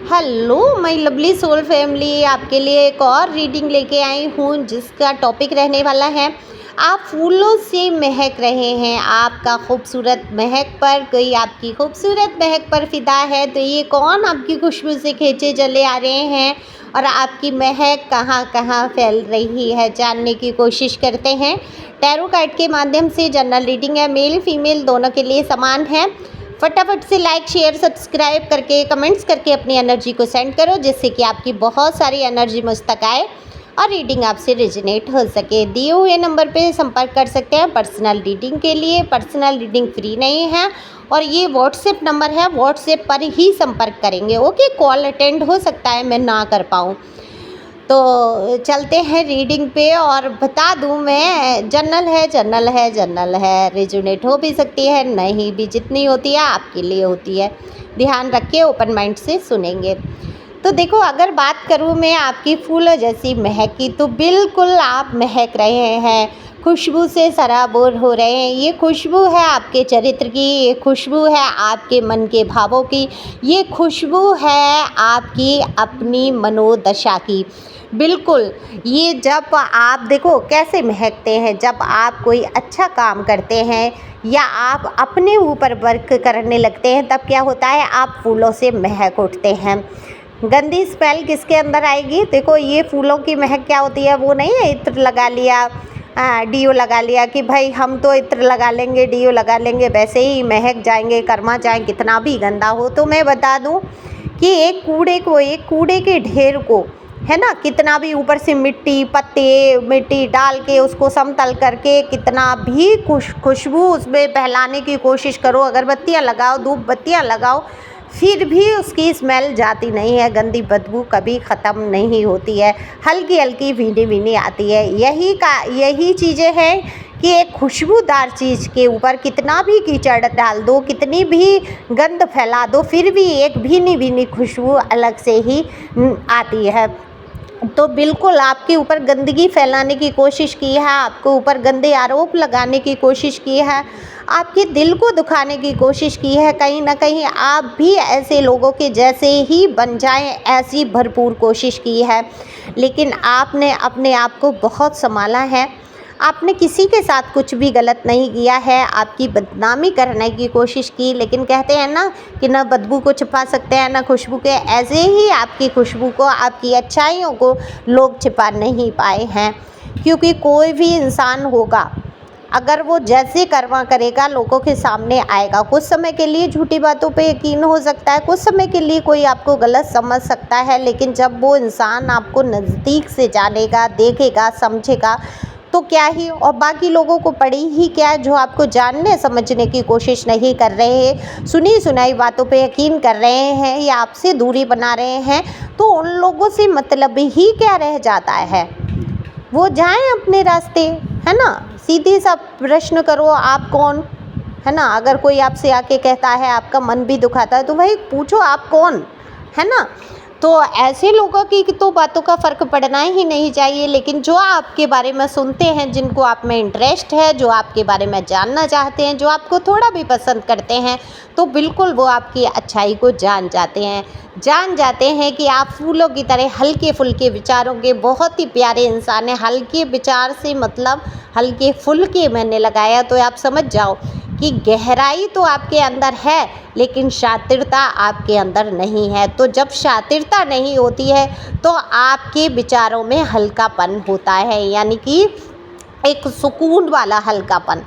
Hello my lovely soul family, आपके लिए एक और रीडिंग लेके आई हूँ जिसका टॉपिक रहने वाला है आप फूलों से महक रहे हैं। आपका खूबसूरत महक पर कोई आपकी खूबसूरत महक पर फिदा है, तो ये कौन आपकी खुशबू से खींचे चले आ रहे हैं और आपकी महक कहाँ कहाँ फैल रही है, जानने की कोशिश करते हैं। टैरो कार्ड के माध्यम से जनरल रीडिंग है, मेल फीमेल दोनों के लिए समान है। फटाफट से लाइक शेयर सब्सक्राइब करके कमेंट्स करके अपनी एनर्जी को सेंड करो, जिससे कि आपकी बहुत सारी एनर्जी मुझ तक आए और रीडिंग आपसे रेजोनेट हो सके। दिए हुए नंबर पे संपर्क कर सकते हैं पर्सनल रीडिंग के लिए। पर्सनल रीडिंग फ्री नहीं है और ये व्हाट्सएप नंबर है, व्हाट्सएप पर ही संपर्क करेंगे। ओके, कॉल अटेंड हो सकता है मैं ना कर पाऊँ, तो चलते हैं रीडिंग पे। और बता दूं मैं, जनरल है, रेजोनेट हो भी सकती है, नहीं भी, जितनी होती है आपके लिए होती है। ध्यान रख के ओपन माइंड से सुनेंगे। तो देखो, अगर बात करूं मैं आपकी फूलों जैसी महक की, तो बिल्कुल आप महक रहे हैं, खुशबू से सराबोर हो रहे हैं। ये खुशबू है आपके चरित्र की, ये खुशबू है आपके मन के भावों की, ये खुशबू है आपकी अपनी मनोदशा की। बिल्कुल, ये जब आप देखो कैसे महकते हैं, जब आप कोई अच्छा काम करते हैं या आप अपने ऊपर वर्क करने लगते हैं, तब क्या होता है, आप फूलों से महक उठते हैं। गंदी स्मेल किसके अंदर आएगी? देखो, ये फूलों की महक क्या होती है, वो नहीं है इत्र लगा लिया, डीओ लगा लिया कि भाई हम तो इत्र लगा लेंगे, डीओ लगा लेंगे, वैसे ही महक जाएंगे, कर्मा जाए, कितना भी गंदा हो। तो मैं बता दूं कि एक कूड़े के ढेर को, है ना, कितना भी ऊपर से मिट्टी डाल के उसको समतल करके कितना भी खुशबू उसमें फैलाने की कोशिश करो, अगरबत्तियाँ लगाओ, धूप बत्तियाँ लगाओ, फिर भी उसकी स्मेल जाती नहीं है, गंदी बदबू कभी ख़त्म नहीं होती है, हल्की हल्की भीनी भीनी आती है। यही चीज़ें हैं कि एक खुशबूदार चीज़ के ऊपर कितना भी कीचड़ डाल दो, कितनी भी गंध फैला दो, फिर भी एक भीनी भीनी खुशबू अलग से ही आती है। तो बिल्कुल आपके ऊपर गंदगी फैलाने की कोशिश की है, आपके ऊपर गंदे आरोप लगाने की कोशिश की है, आपके दिल को दुखाने की कोशिश की है, कहीं ना कहीं आप भी ऐसे लोगों के जैसे ही बन जाएं, ऐसी भरपूर कोशिश की है। लेकिन आपने अपने आप को बहुत संभाला है, आपने किसी के साथ कुछ भी गलत नहीं किया है, आपकी बदनामी करने की कोशिश की, लेकिन कहते हैं ना कि ना बदबू को छिपा सकते हैं ना खुशबू के, ऐसे ही आपकी खुशबू को, आपकी अच्छाइयों को लोग छिपा नहीं पाए हैं। क्योंकि कोई भी इंसान होगा, अगर वो जैसे कर्मा करेगा लोगों के सामने आएगा। कुछ समय के लिए झूठी बातों पे यकीन हो सकता है, कुछ समय के लिए कोई आपको गलत समझ सकता है, लेकिन जब वो इंसान आपको नज़दीक से जानेगा, देखेगा, समझेगा, तो क्या ही, और बाकी लोगों को पड़ी ही क्या है जो आपको जानने समझने की कोशिश नहीं कर रहे हैं, सुनी सुनाई बातों पे यकीन कर रहे हैं या आपसे दूरी बना रहे हैं, तो उन लोगों से मतलब ही क्या रह जाता है। वो जाएं अपने रास्ते, है ना। सीधे सा प्रश्न करो, आप कौन, है ना। अगर कोई आपसे आके कहता है, आपका मन भी दुखाता है, तो भाई पूछो आप कौन, है ना। तो ऐसे लोगों की तो बातों का फ़र्क पड़ना ही नहीं चाहिए। लेकिन जो आपके बारे में सुनते हैं, जिनको आप में इंटरेस्ट है, जो आपके बारे में जानना चाहते हैं, जो आपको थोड़ा भी पसंद करते हैं, तो बिल्कुल वो आपकी अच्छाई को जान जाते हैं कि आप फूलों की तरह हल्के फुल्के विचारों के बहुत ही प्यारे इंसान हैं। हल्के विचार से मतलब हल्के फुल्के मैंने लगाया, तो आप समझ जाओ कि गहराई तो आपके अंदर है, लेकिन शातिरता आपके अंदर नहीं है। तो जब शातिरता नहीं होती है तो आपके विचारों में हल्कापन होता है, यानी कि एक सुकून वाला हल्कापन।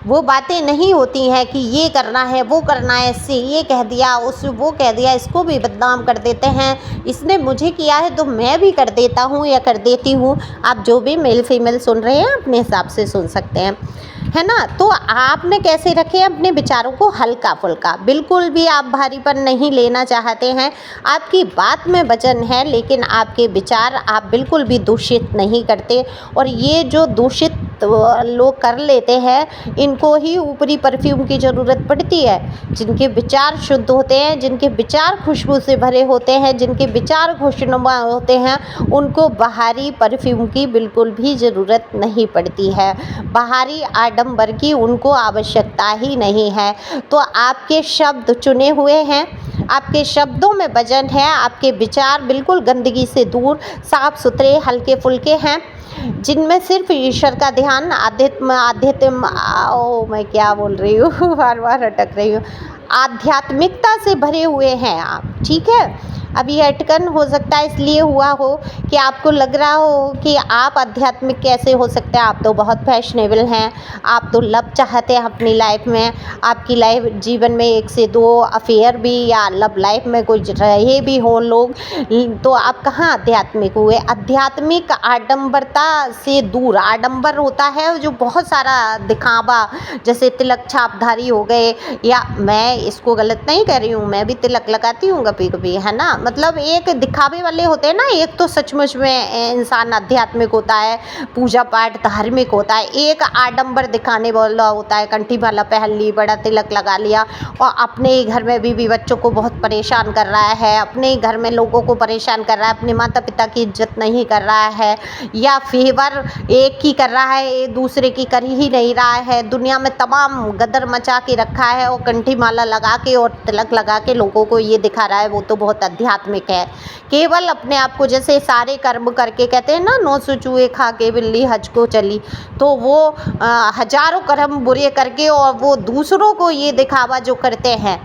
वो बातें नहीं होती हैं कि ये करना है, वो करना है, इससे ये कह दिया, उससे वो कह दिया, इसको भी बदनाम कर देते हैं, इसने मुझे किया है तो मैं भी कर देता हूँ या कर देती हूँ। आप जो भी मेल फीमेल सुन रहे हैं अपने हिसाब से सुन सकते हैं, है ना। तो आपने कैसे रखे अपने विचारों को हल्का फुल्का, बिल्कुल भी आप भारीपन नहीं लेना चाहते हैं। आपकी बात में वजन है, लेकिन आपके विचार आप बिल्कुल भी दूषित नहीं करते। और ये जो दूषित लोग कर लेते हैं, इनको ही ऊपरी परफ्यूम की ज़रूरत पड़ती है। जिनके विचार शुद्ध होते हैं, जिनके विचार खुशबू से भरे होते हैं, जिनके विचार खुशनुमा होते हैं, उनको बाहरी परफ्यूम की बिल्कुल भी ज़रूरत नहीं पड़ती है, बाहरी आडंबर की उनको आवश्यकता ही नहीं है। तो आपके शब्द चुने हुए हैं, आपके शब्दों में वजन है, आपके विचार बिल्कुल गंदगी से दूर, साफ सुथरे, हल्के फुल्के हैं, जिनमें सिर्फ ईश्वर का ध्यान, मैं क्या बोल रही हूँ बार बार अटक रही हूँ, आध्यात्मिकता से भरे हुए हैं आप। ठीक है, अब ये अटकन हो सकता है इसलिए हुआ हो कि आपको लग रहा हो कि आप आध्यात्मिक कैसे हो सकते हैं। आप तो बहुत फैशनेबल हैं, आप तो लव चाहते हैं अपनी लाइफ में, आपकी लाइफ जीवन में 1 से 2 अफेयर भी या लव लाइफ में कोई रहे भी हों लोग, तो आप कहाँ आध्यात्मिक हुए। आध्यात्मिक आडंबरता से दूर, आडंबर होता है जो बहुत सारा दिखावा, जैसे तिलक छापधारी हो गए, या मैं इसको गलत नहीं कर रही हूँ, मैं भी तिलक लगाती हूँ कभी कभी, है ना, मतलब एक दिखावे वाले होते हैं ना, एक तो सचमुच में इंसान आध्यात्मिक होता है, पूजा पाठ धार्मिक होता है, एक आडंबर दिखाने वाला होता है, कंठी माला पहन ली, बड़ा तिलक लगा लिया और अपने ही घर में बीवी बच्चों को बहुत परेशान कर रहा है, अपने ही घर में लोगों को परेशान कर रहा है, अपने माता पिता की इज्जत नहीं कर रहा है, या फेवर एक की कर रहा है, एक दूसरे की कर ही नहीं रहा है, दुनिया में तमाम गदर मचा के रखा है और कंठी माला लगा के और तिलक लगा के लोगों को ये दिखा रहा है, वो तो बहुत आध्यात्मिक है। केवल अपने आप को जैसे सारे कर्म करके, कहते हैं ना 900 चूहे खा के बिल्ली हज को चली, तो वो हजारों कर्म बुरे करके और वो दूसरों को ये दिखावा जो करते हैं,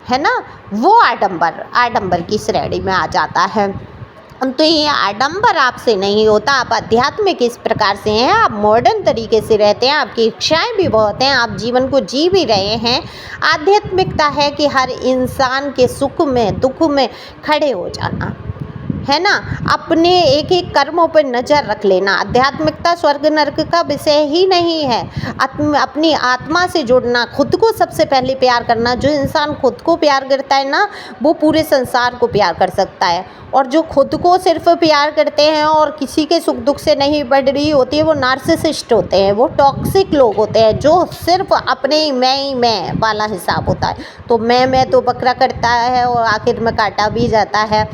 है ना, वो आडंबर की श्रेणी में आ जाता है। तो ये आडंबर आपसे नहीं होता, आप आध्यात्मिक इस प्रकार से हैं, आप मॉडर्न तरीके से रहते हैं, आपकी इच्छाएं भी बहुत हैं, आप जीवन को जी भी रहे हैं। आध्यात्मिकता है कि हर इंसान के सुख में दुख में खड़े हो जाना, है ना, अपने एक एक कर्मों पर नज़र रख लेना। आध्यात्मिकता स्वर्ग नरक का विषय ही नहीं है, अपनी आत्मा से जुड़ना, खुद को सबसे पहले प्यार करना। जो इंसान खुद को प्यार करता है ना, वो पूरे संसार को प्यार कर सकता है, और जो खुद को सिर्फ प्यार करते हैं और किसी के सुख दुख से नहीं बढ़ रही होती है, वो नार्सिसिस्ट होते हैं, वो टॉक्सिक लोग होते हैं, जो सिर्फ अपने ही मैं वाला हिसाब होता है। तो मैं तो बकरा करता है और आखिर में काटा भी जाता है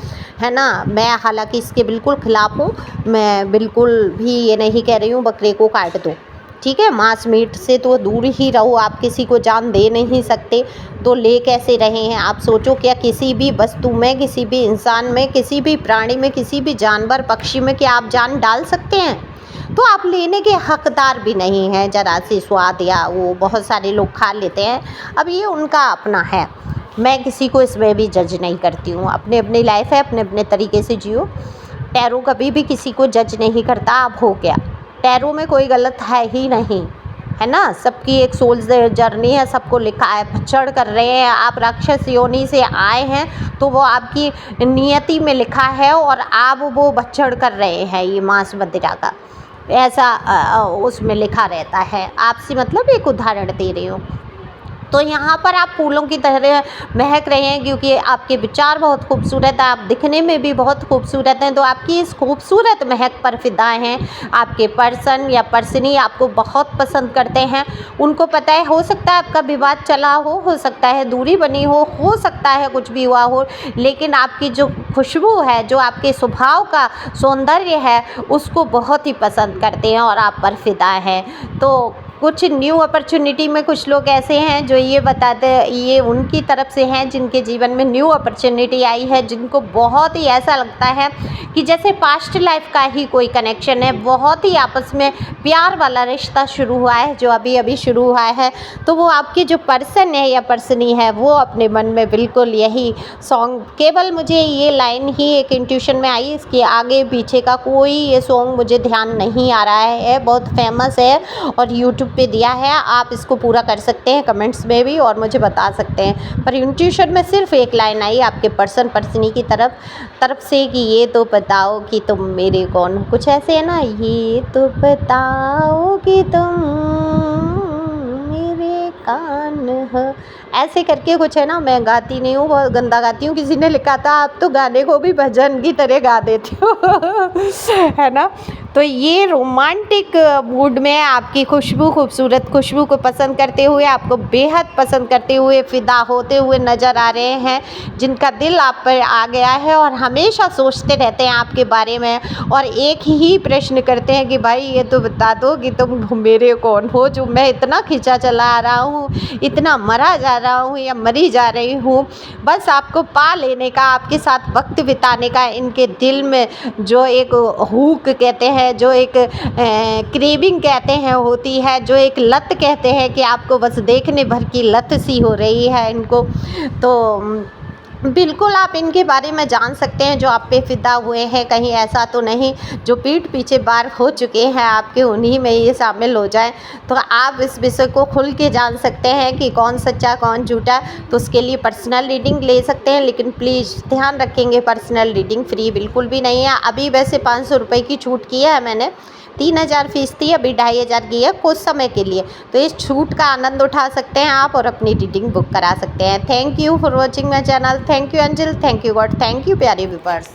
ना। मैं हालांकि इसके बिल्कुल ख़िलाफ़ हूँ, मैं बिल्कुल भी ये नहीं कह रही हूँ बकरे को काट दो, ठीक है, मांस मीट से तो दूर ही रहो, आप किसी को जान दे नहीं सकते, तो ले कैसे रहे हैं आप। सोचो, क्या किसी भी वस्तु में, किसी भी इंसान में, किसी भी प्राणी में, किसी भी जानवर पक्षी में क्या आप जान डाल सकते हैं? तो आप लेने के हकदार भी नहीं हैं। जरा सी स्वाद या वो बहुत सारे लोग खा लेते हैं, अब ये उनका अपना है, मैं किसी को इसमें भी जज नहीं करती हूँ। अपनी अपनी लाइफ है, अपने अपने तरीके से जियो। टैरो कभी भी किसी को जज नहीं करता, आप हो क्या, टैरो में कोई गलत है ही नहीं, है ना, सबकी एक सोल जर्नी है, सबको लिखा है, पछड़ कर रहे हैं आप, राक्षस योनि से आए हैं तो वो आपकी नियति में लिखा है, और आप वो बछड़ कर रहे हैं, ये मांस मदिरा का ऐसा उसमें लिखा रहता है। आपसे मतलब एक उदाहरण दे रही हूँ। तो यहाँ पर आप फूलों की तरह महक रहे हैं, क्योंकि आपके विचार बहुत खूबसूरत है, आप दिखने में भी बहुत खूबसूरत हैं, तो आपकी इस खूबसूरत महक पर फिदा हैं। आपके पर्सन या पर्सनी आपको बहुत पसंद करते हैं, उनको पता है, हो सकता है आपका विवाद चला हो सकता है दूरी बनी हो सकता है कुछ भी हुआ हो, लेकिन आपकी जो खुशबू है, जो आपके स्वभाव का सौंदर्य है, उसको बहुत ही पसंद करते हैं और आप पर फिदा हैं। तो कुछ न्यू अपॉर्चुनिटी में कुछ लोग ऐसे हैं जो ये बताते हैं, ये उनकी तरफ से हैं जिनके जीवन में न्यू अपॉर्चुनिटी आई है, जिनको बहुत ही ऐसा लगता है कि जैसे पास्ट लाइफ का ही कोई कनेक्शन है, बहुत ही आपस में प्यार वाला रिश्ता शुरू हुआ है, जो अभी अभी शुरू हुआ है। तो वो आपके जो पर्सन है या पर्सनी है, वो अपने मन में बिल्कुल यही सॉन्ग, केवल मुझे ये लाइन ही एक इंट्यूशन में आई, इसके आगे पीछे का कोई ये सॉन्ग मुझे ध्यान नहीं आ रहा है, बहुत फेमस है और यूट्यूब पे दिया है, आप इसको पूरा कर सकते हैं कमेंट्स में भी और मुझे बता सकते हैं। पर इंट्यूशन में सिर्फ एक लाइन आई आपके पर्सनी की तरफ से कि ये तो बताओ कि तुम मेरे कौन हो, कुछ ऐसे है ना, ये तो बताओ कि तुम मेरे कान हो, ऐसे करके कुछ है ना। मैं गाती नहीं हूँ, बहुत गंदा गाती हूँ, किसी ने लिखा था आप तो गाने को भी भजन की तरह गा देती हो है ना। तो ये रोमांटिक मूड में आपकी खुशबू, खूबसूरत खुशबू को पसंद करते हुए, आपको बेहद पसंद करते हुए फ़िदा होते हुए नज़र आ रहे हैं, जिनका दिल आप पर आ गया है और हमेशा सोचते रहते हैं आपके बारे में और एक ही प्रश्न करते हैं कि भाई ये तो बता दो कि तुम मेरे कौन हो, जो मैं इतना खींचा चला आ रहा हूँ, इतना मरा जा रहा हूँ या मरी जा रही हूँ। बस आपको पा लेने का, आपके साथ वक्त बिताने का, इनके दिल में जो एक हुक कहते हैं, जो एक क्रेविंग कहते हैं होती है, जो एक लत कहते हैं कि आपको बस देखने भर की लत सी हो रही है इनको। तो बिल्कुल आप इनके बारे में जान सकते हैं, जो आप पे फ़िदा हुए हैं, कहीं ऐसा तो नहीं जो पीठ पीछे बार हो चुके हैं आपके, उन्हीं में ये शामिल हो जाएँ। तो आप इस विषय को खुल के जान सकते हैं कि कौन सच्चा कौन झूठा। तो उसके लिए पर्सनल रीडिंग ले सकते हैं, लेकिन प्लीज़ ध्यान रखेंगे पर्सनल रीडिंग फ्री बिल्कुल भी नहीं है। अभी वैसे 500 रुपये की छूट की है मैंने, 3000 फ़ीस थी, अभी 2500 की है कुछ समय के लिए। तो इस छूट का आनंद उठा सकते हैं आप और अपनी रीडिंग बुक करा सकते हैं। Thank you for watching my channel. Thank you angel, thank you God, thank you प्यारे व्यूअर्स।